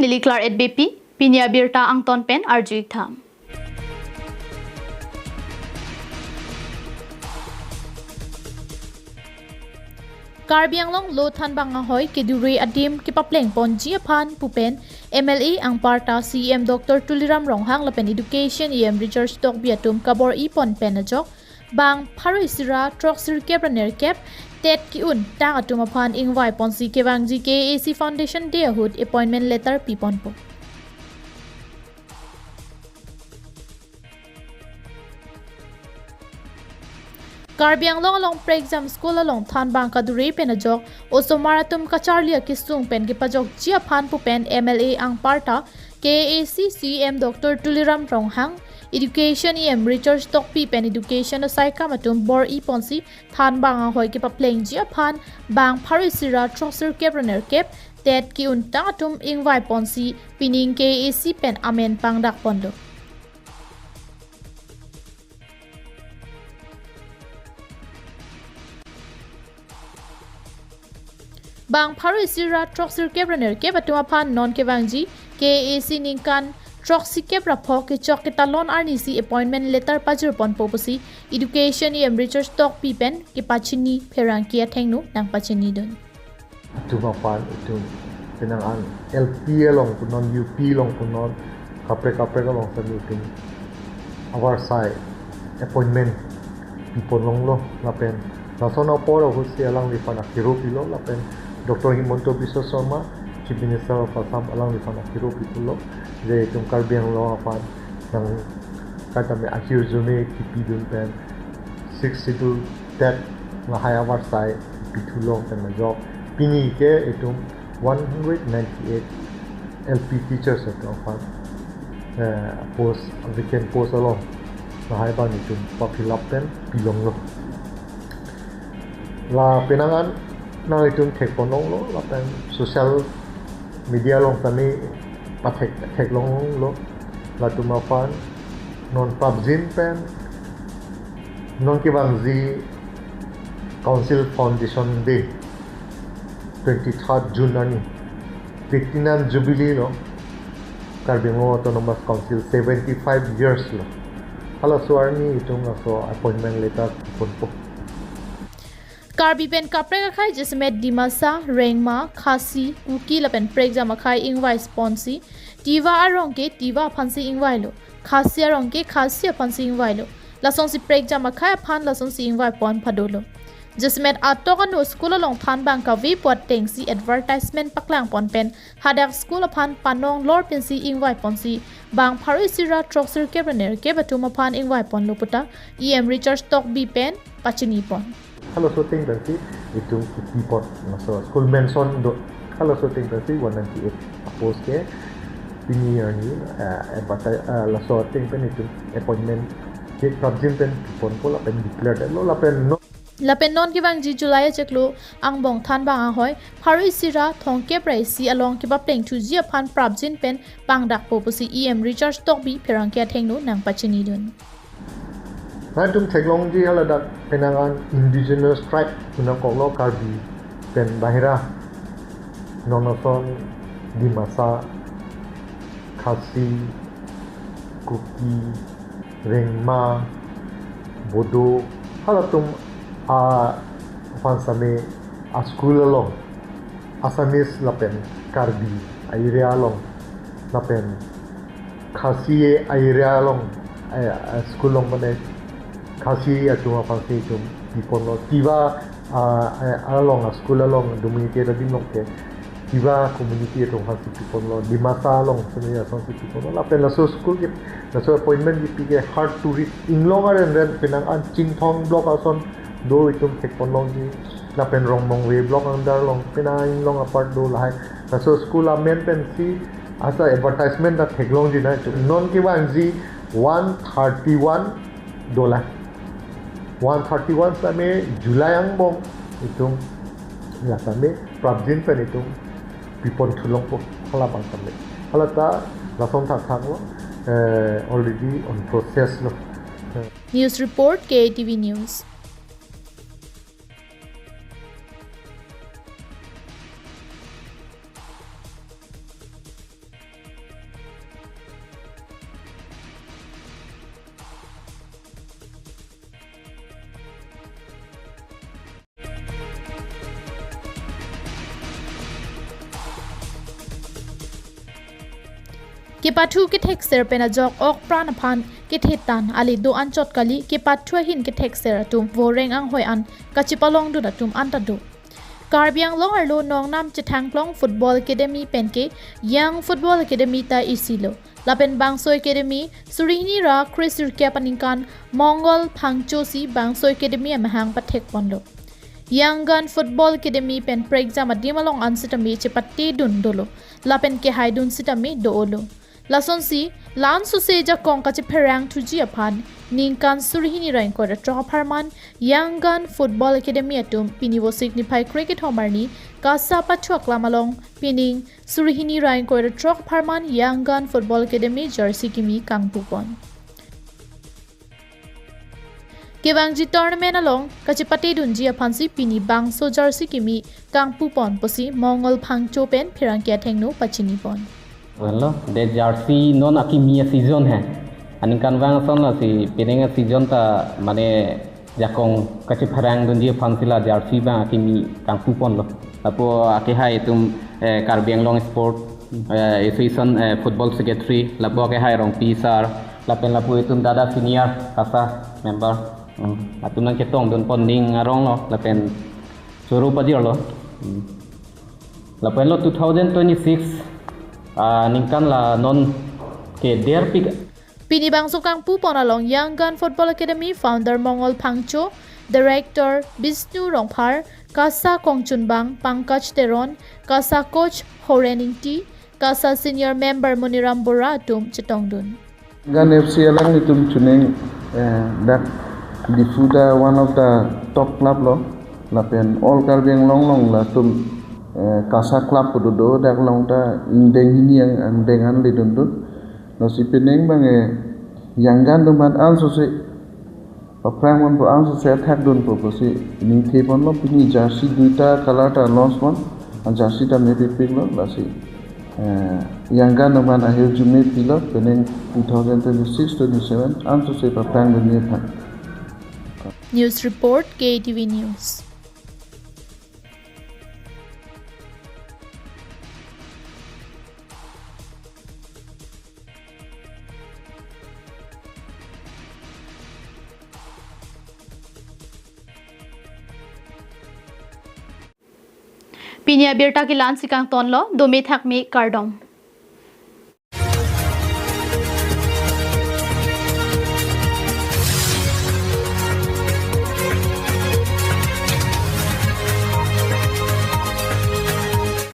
Billy Clark at BP, Pinya Birta ang tonpen Arjuik Tham. Karbiang long lo than bang ahoy keduri adim kipapleng pon jiapan pupen MLA ang parta CM Dr. Tuliram Ronghang lapen education Richard Stock biatum kabor ipon penajok bang parisira troxir kebraner kep tet kiun tang atumapan ingwai ponsi kebang KAC Foundation Deahud appointment letter pipon po. Karbiang long along pre-exam school along than bang kaduri penajok oso maratum kacharlia kisung pen kipajok jiapan pupen MLA ang parta KAC CM Dr. Tuliram Ronghang education Richard Stock pen education asai kamatum bor iponsi than bang ahoy kipapleng jiapan bang parisira troxir kebraner kep tet ki untatum ingwai ponsi pining KAC pen amen pangdak pondo. Bang parisira troxir kebraner ke batumapan non kebangji KAC ningkan troxi kebra phok ke chok ke talon arnisi appointment letter pajur pon popusi education Richard Stock pen ke pachini pherang kia thengnu nang pachini don tumapan itu penangan LP long punon UP long punon kapre long sa meeting our side appointment people long lo lapen nasono poro husi alang di pana kiru pilo lapen Dr. Himonto Biswa Sharma, Chief Minister of Assam alang di sana kiro pitulo, jadi tum Karbiang lo apan yang kata me akhir zone kipi dun pen 62 that ngahaya warsai pitulo pen majok pini ke itu 198 LP teachers itu apan post weekend post along ngahaya ban itu papilap pen pilong lo la penangan na itong tek ponong lo lapan social media long tani patek long lo la tumafan non pubzin pen non kibangzi council foundation day 23rd June ani 59 jubilee lo Karbiang Autonomous Council 75 years lo hala suarni itong aso appointment letter ponpo Karbi pen kapre khai jismet dimasa rengma khasi kuki lapen pregja makhai ingwai sponsi tiva arong ke tiva phansi ingwai lo khasi arong ke khasi phansi ingwai lo lasong si pregja makhai phan lasong si ingwai pon phadolo jismet atoka no school along than bang ka vi pot teng si advertisement paklang pon pen hadak school phan panong lor pen si ingwai ponsi bang parisira troxir kebraner ke batuma phan ingwai pon loputa Richard Stock pen pachini pon. Kalau shooting berarti itu keyboard masuk school mention do kalau shooting berarti 198 post ke ini ni la shooting pen itu appointment ke subject pen pon pola pen declare lo la pen non ki bang ji July cheklo ang bong than bang ahoy parisira thongke praisi along ki bapleng chu ji phan prabjin pen pangdak popusi Richard Stock pherang kya thengnu nang pachini don. Nantum teknologi halada penangan indigenous tribe punang kolo Karbi pen bahira nonoson dimasa khasi kuki rengma bodo halatum fansame a school along Assamese lapen Karbi area along lapen khasi area along school long mane khasi atuma pangsi tum people lo tiva along school along community da din ke tiva community to pangsi people lo dimasa along senia pangsi people lo lapen la so school ke la so appointment ki ke hard to reach inglonger and then pinang an chingthong block ason do itum technology lapen rongmong way block under long pinang long apart do lai la so school amen pen si asa advertisement da technology na non ki wangji $131 131 sampai Julai yang bong itu ya sampai prabjin pen itu pipon tulong po halapang sampai halata lasong tak lo already on process lo. News report KATV News. ke pathu ke thek ser pena jok ok pran phan ke thetan ali do an chot kali ke pathu hin ke thek ser tum voreng ang hoi an kachipalong du na tum anta du Karbiang long arlo nong nam chithang plong football academy penke young football academy ta isilo lapen bangso academy surini ra krisur kya paningkan mongol phangchosi bangso academy amhang pathek pondo young gun football academy pen preexam adimalong ansitami chepatti dun dolo lapen ke haidun sitami doolo lason si lan su se ja kong ka perang thuji aphan ningkan surhini rain ko tro pharman young gun football academy atum piniwo signify cricket homarni kasa pachuak lamalong pining surhini rain ko tro pharman young gun football academy jersey kimi kangpupon Kebangji tournament along kachipati dunji aphansi pini bangso jersey kimi kangpupon posi mongol phangcho pen phirangkia thengno pachini pon Well, the jersey non akimia season hai. Anikan bang son la si pinenga season ta mane jakong kachi pharang dunji phansila jersey bang akimi kangpupon lo. Apo akihai tum Karbiang Long Sport Association football secretary labo akihai rong pisar lapen lapu itum dada senior kasa member atunan ketong don ponding arong lo lapen suruh pajir lo. Lapen lo 2026 ningkan la non ke der pig Pini bangso kangpu ponalong Young Gun Football Academy founder Mongol Phangcho, director Bisnu Rongphar, Kasa Kongchunbang, Pankaj Teron, Kasa coach Horening T, Kasa senior member Muniram Bora tum Chitongdun. Gan FC alang itum chuning that difuda one of the top club lo lapen all Karbiang long la tum Kasa club pududo dak long ta indeng ini yang andengan li dundu no si peneng bang yang gan duman also se paprang mon po also se attack dun po si ni thepon lo pini jersey duita color ta loss one and jersey ta me pipik lo la si yang gan duman ahir jume pilo peneng 2026-27 also se paprang dun ni phan News report KATV News. Pinya birta ki lan sikang ton lo domi thak mi kardom